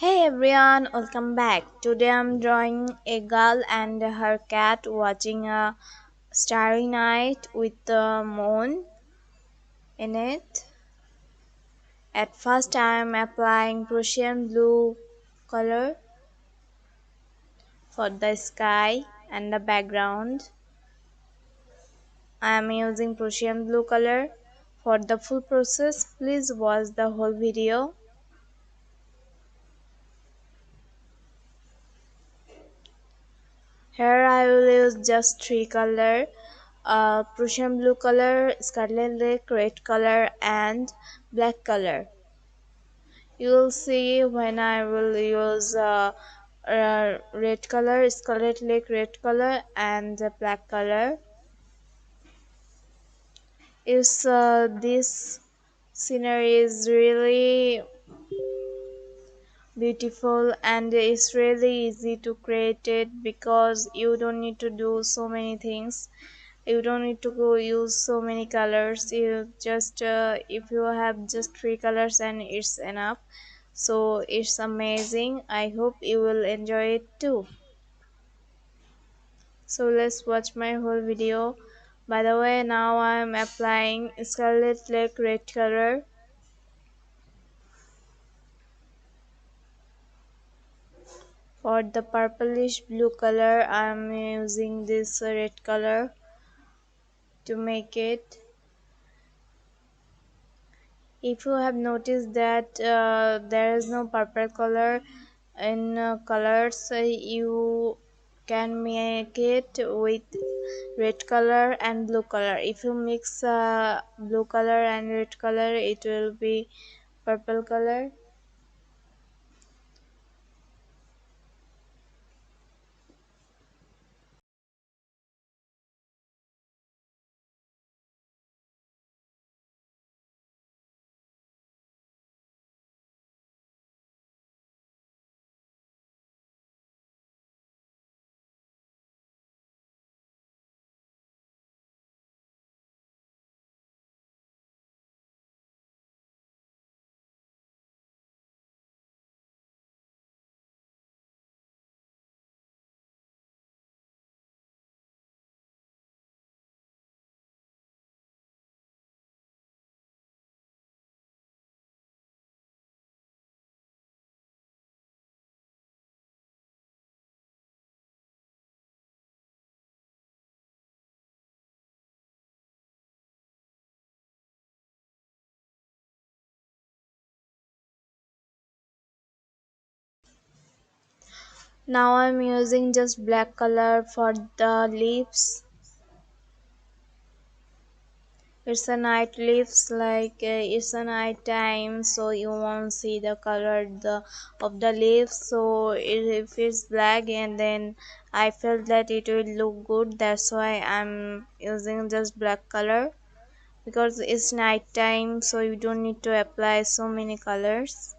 Hey everyone, welcome back. Today I'm drawing a girl and her cat watching a starry night with the moon in it. At first I'm applying Prussian blue color for the sky and the background. I am using Prussian blue color. For the full process, please watch the whole video. Here I will use just three color, Prussian blue color, scarlet lake red color and black color. You will see when I will use red color, scarlet lake red color and black color. Is this scenery is really beautiful and it's really easy to create it because you don't need to do so many things. You don't need to go use so many colors. You just if you have just three colors and it's enough, so it's amazing. I hope you will enjoy it too. So let's watch my whole video. By the way, now I'm applying scarlet lake red color. For the purplish blue color I'm using this red color to make it. If you have noticed that there is no purple color in colors, you can make it with red color and blue color. If you mix blue color and red color, it will be purple color. Now I'm using just black color for the leaves. It's a night leaves, like it's a night time, so you won't see the color of the leaves. So if it's black, and then I felt that it will look good, that's why I'm using just black color, because it's night time, so you don't need to apply so many colors.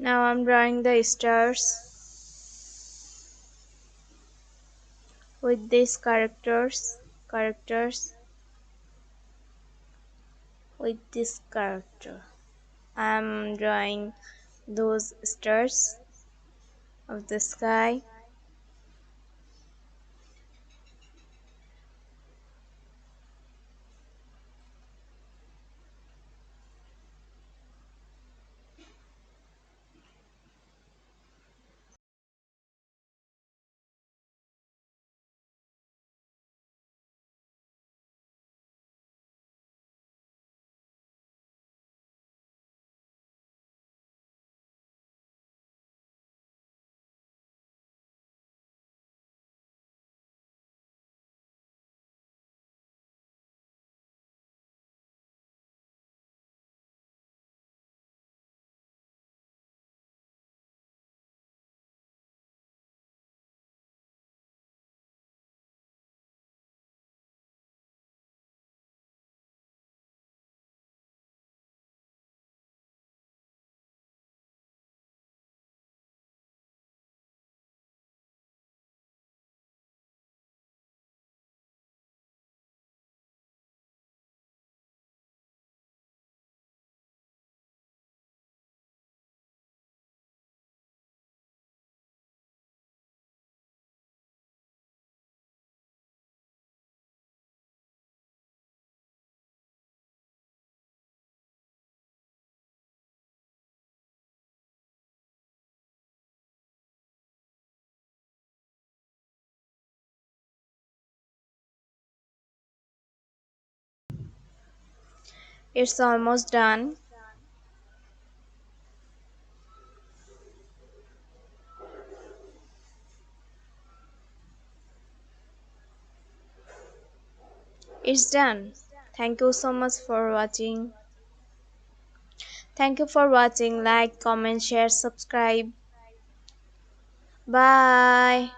Now I'm drawing the stars with these characters with this character. I'm drawing those stars of the sky. It's almost done. It's done. Thank you so much for watching. Thank you for watching. Like, comment, share, subscribe. Bye.